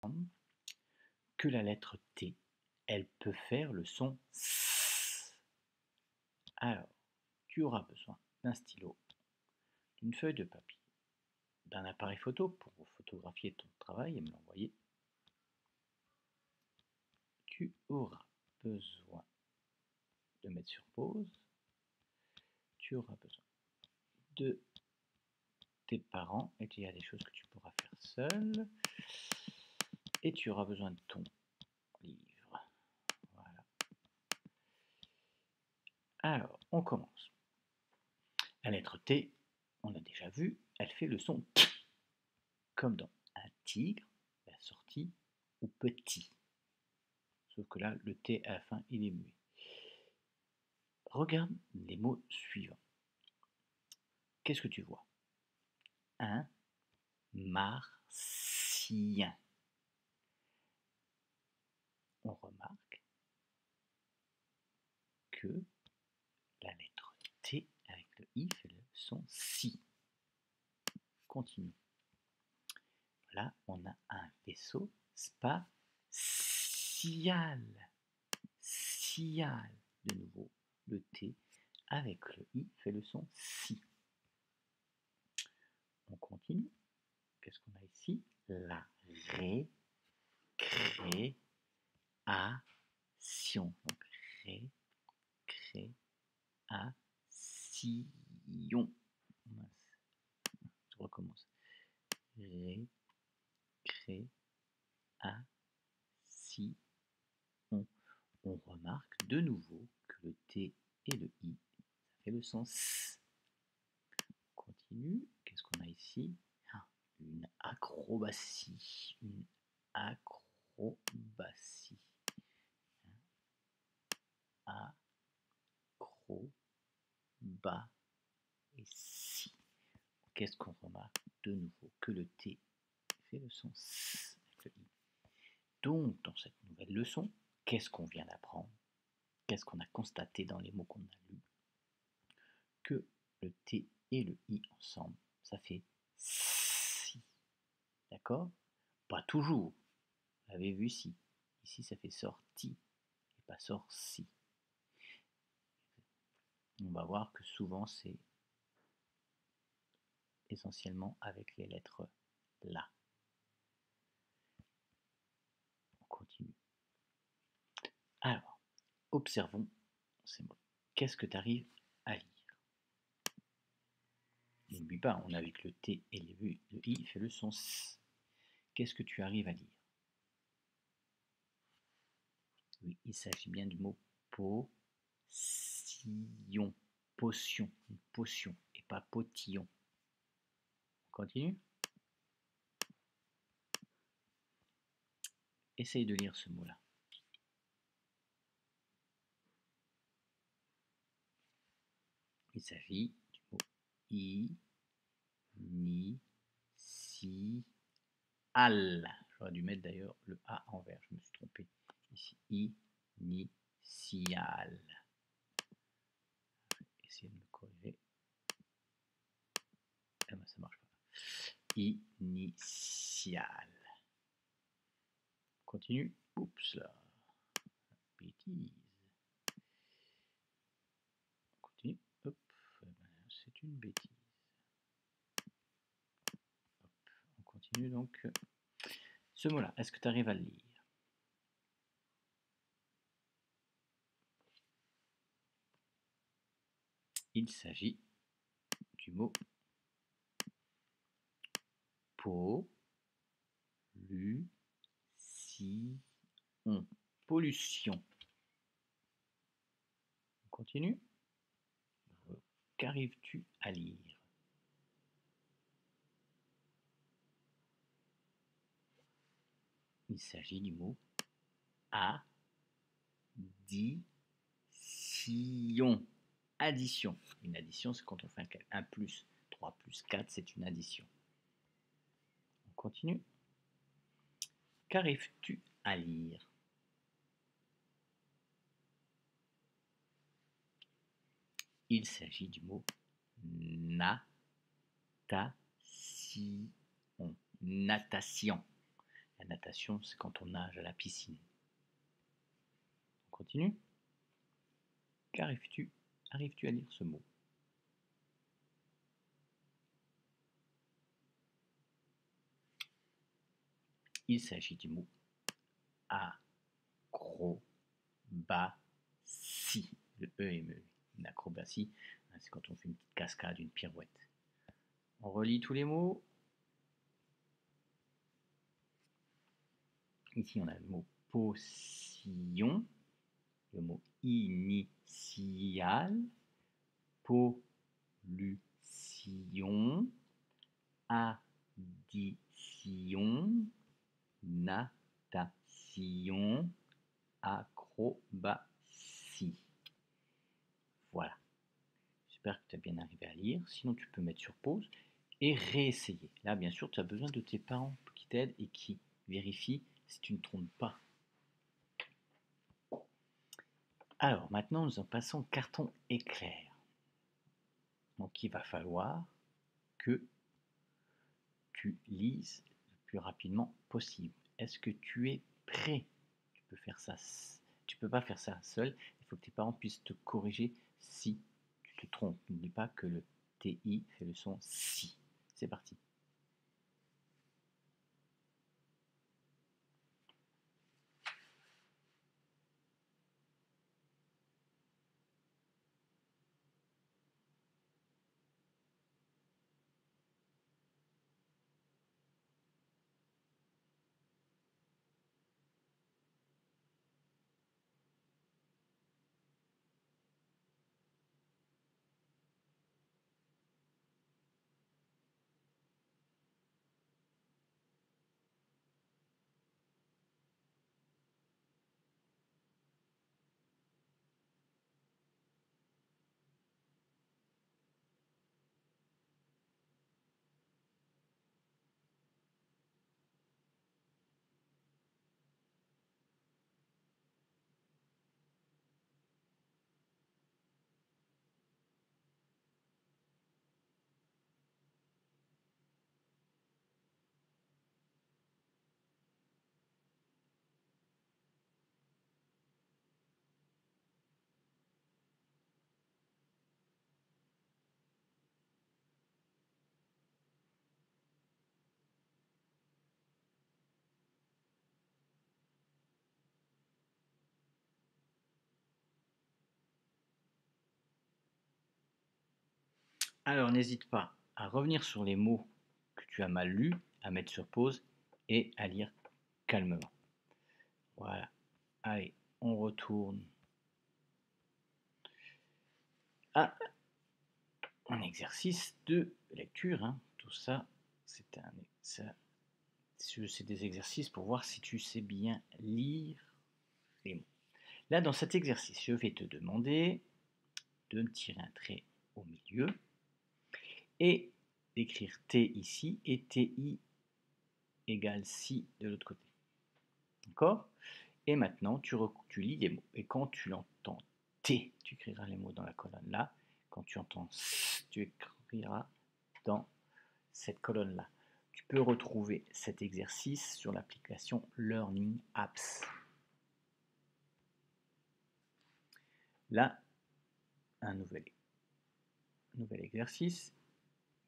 apprendre que la lettre T, elle peut faire le son S. Alors, tu auras besoin d'un stylo, d'une feuille de papier, d'un appareil photo pour photographier ton travail et me l'envoyer. Tu auras besoin de mettre sur pause. Tu auras besoin de tes parents, et il y a des choses que tu pourras faire seul. Et tu auras besoin de ton livre. Voilà. Alors, on commence. La lettre T, on a déjà vu, elle fait le son T, comme dans un tigre, la sortie, ou petit. Sauf que là, le T à la fin, il est muet. Regarde les mots suivants. Qu'est-ce que tu vois? Un martien. On remarque que la lettre T avec le I fait le son si. Continue. Là, on a un vaisseau spatial. Sial. De nouveau, le T avec le I fait le son si. On continue. Qu'est-ce qu'on a ici? La récréation. Donc, récréation. Je recommence. Récréation. On remarque de nouveau que le T et le I, ça fait le son S. On continue. Qu'est-ce qu'on a ici? Une acrobatie. Une acrobatie. Acrobatie. Qu'est-ce qu'on remarque de nouveau? Que le T fait le son S avec le I. Donc, dans cette nouvelle leçon, qu'est-ce qu'on vient d'apprendre? Qu'est-ce qu'on a constaté dans les mots qu'on a lus? Que le T et le I ensemble, ça fait si. D'accord? Pas toujours. Vous avez vu si. Ici, ça fait sorti et pas sorci. On va voir que souvent, c'est essentiellement avec les lettres là. On continue. Alors, observons ces mots. Qu'est-ce que tu arrives à lire? N'oublie pas, on a avec le T et le I fait le son S. Qu'est-ce que tu arrives à lire? Oui, il s'agit bien du mot potion. Potion, une potion, et pas potillon. On continue? Essaye de lire ce mot-là. Il s'agit du mot initial. J'aurais dû mettre d'ailleurs le A envers, je me suis trompé. Ici, initial. Essayez de me corriger. Ah ben, ça marche pas. Initial. On continue. Oups là. Bêtise. On continue. Hop. C'est une bêtise. Hop. On continue donc. Ce mot-là, est-ce que tu arrives à le lire? Il s'agit du mot pollution. On continue. Qu'arrives-tu à lire? Il s'agit du mot addition. Addition. Une addition, c'est quand on fait un plus 3 plus 4, c'est une addition. On continue. Qu'arrives-tu à lire? Il s'agit du mot natation. Natation. La natation, c'est quand on nage à la piscine. On continue. Qu'arrives-tu à lire ce mot? Il s'agit du mot acrobatie. Le E est muet. Une acrobatie, c'est quand on fait une petite cascade, une pirouette. On relit tous les mots. Ici, on a le mot potion, le mot initial, pollution, addition, natation, acrobatie. Voilà. J'espère que tu as bien arrivé à lire. Sinon, tu peux mettre sur pause et réessayer. Là, bien sûr, tu as besoin de tes parents qui t'aident et qui vérifient si tu ne trompes pas. Alors, maintenant, nous en passons au carton éclair. Donc, il va falloir que tu lises le plus rapidement possible. Est-ce que tu es prêt? Tu peux faire ça. Tu peux pas faire ça seul. Il faut que tes parents puissent te corriger si tu te trompes. N'oublie pas que le TI fait le son si. C'est parti. Alors, n'hésite pas à revenir sur les mots que tu as mal lus, à mettre sur pause et à lire calmement. Voilà. Allez, on retourne à un exercice de lecture. Hein. Tout ça, c'est des exercices pour voir si tu sais bien lire les mots. Là, dans cet exercice, je vais te demander de me tirer un trait au milieu et d'écrire T ici et TI égale si de l'autre côté. D'accord? Et maintenant, tu lis les mots. Et quand tu entends T, tu écriras les mots dans la colonne là. Quand tu entends S, tu écriras dans cette colonne-là. Tu peux retrouver cet exercice sur l'application Learning Apps. Là, un nouvel exercice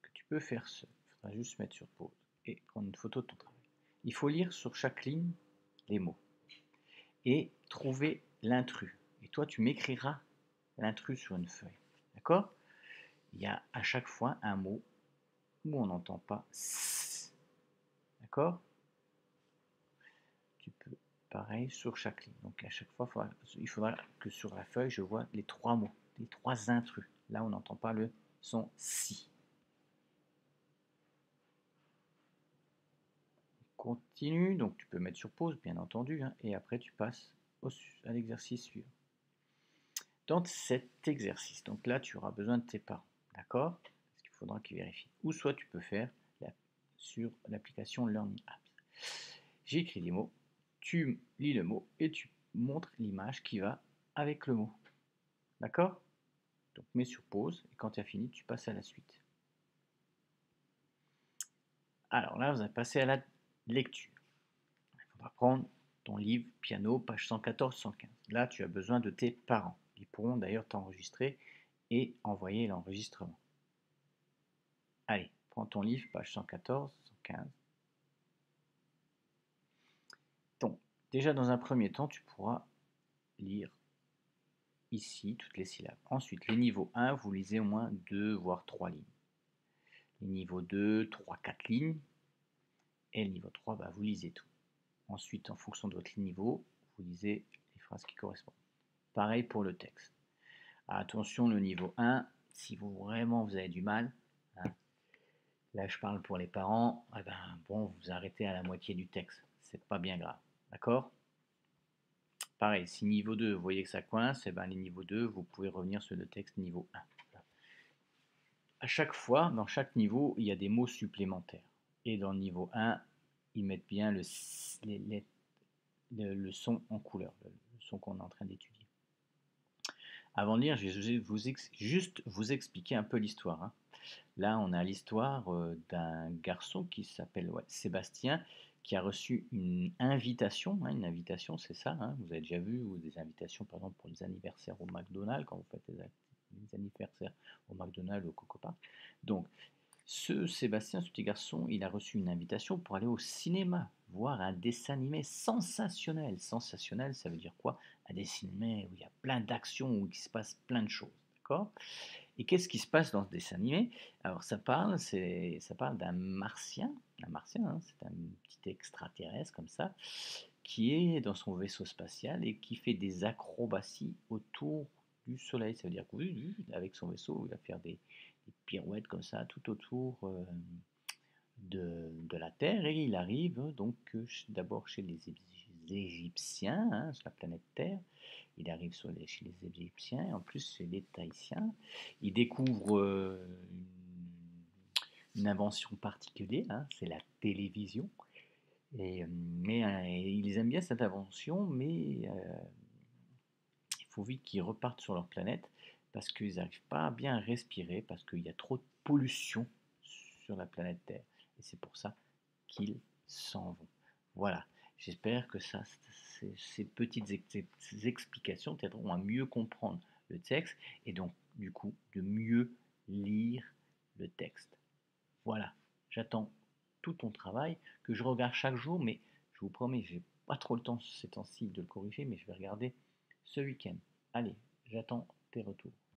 que tu peux faire seul. Il faudra juste mettre sur pause et prendre une photo de ton travail. Il faut lire sur chaque ligne les mots et trouver l'intrus. Et toi, tu m'écriras l'intrus sur une feuille. D'accord? Il y a à chaque fois un mot où on n'entend pas S. D'accord? Tu peux, pareil, sur chaque ligne. Donc à chaque fois, il faudra que sur la feuille, je vois les trois mots, les trois intrus. Là, on n'entend pas le son si. On continue, donc tu peux mettre sur pause, bien entendu, hein, et après tu passes à l'exercice suivant. Dans cet exercice, donc là, tu auras besoin de tes parents, d'accord? Parce qu'il faudra qu'ils vérifient. Ou soit tu peux faire sur l'application Learning Apps. J'écris les mots, tu lis le mot et tu montres l'image qui va avec le mot. D'accord? Donc mets sur pause et quand tu as fini, tu passes à la suite. Alors là, vous allez passer à la lecture. On va prendre ton livre piano, page 114-115. Là, tu as besoin de tes parents. Ils pourront d'ailleurs t'enregistrer et envoyer l'enregistrement. Allez, prends ton livre, page 114-115. Donc, déjà dans un premier temps, tu pourras lire ici toutes les syllabes. Ensuite, les niveaux 1, vous lisez au moins 2 voire 3 lignes. Les niveaux 2, 3, 4 lignes. Et le niveau 3, vous lisez tout. Ensuite, en fonction de votre niveau, vous lisez les phrases qui correspondent. Pareil pour le texte. Attention, le niveau 1, si vous avez du mal, hein, là je parle pour les parents, bon, vous arrêtez à la moitié du texte. C'est pas bien grave. D'accord? Pareil, si niveau 2, vous voyez que ça coince, les niveaux 2, vous pouvez revenir sur le texte niveau 1. À chaque fois, dans chaque niveau, il y a des mots supplémentaires. Et dans le niveau 1, ils mettent bien le son en couleur, le son qu'on est en train d'étudier. Avant de lire, je vais juste vous expliquer un peu l'histoire. Hein. Là, on a l'histoire d'un garçon qui s'appelle Sébastien, qui a reçu une invitation. Hein, une invitation, c'est ça. Hein, vous avez déjà vu, ou des invitations, par exemple, pour les anniversaires au McDonald's, quand vous faites les anniversaires au McDonald's ou au Coco Park. Donc, ce Sébastien, ce petit garçon, il a reçu une invitation pour aller au cinéma, voir un dessin animé sensationnel. Sensationnel, ça veut dire quoi? Un dessin animé où il y a plein d'actions, où il se passe plein de choses. D'accord? Et qu'est-ce qui se passe dans ce dessin animé? Alors ça parle d'un martien, hein, c'est un petit extraterrestre comme ça, qui est dans son vaisseau spatial et qui fait des acrobaties autour du soleil. Ça veut dire qu'avec son vaisseau, il va faire des pirouettes comme ça tout autour de la Terre, et il arrive donc d'abord chez les Égyptiens, hein, sur la planète Terre. Il arrive chez les Égyptiens, et en plus chez les Tahitiens. Il découvre une invention particulière, hein, c'est la télévision. Mais ils aiment bien cette invention, mais il faut vite qu'ils repartent sur leur planète parce qu'ils n'arrivent pas à bien respirer, parce qu'il y a trop de pollution sur la planète Terre. Et c'est pour ça qu'ils s'en vont. Voilà, j'espère que ces petites explications t'aideront à mieux comprendre le texte et donc du coup de mieux lire le texte. Voilà, j'attends tout ton travail que je regarde chaque jour, mais je vous promets, j'ai pas trop le temps ces temps-ci de le corriger, mais je vais regarder ce week-end. Allez, j'attends tes retours.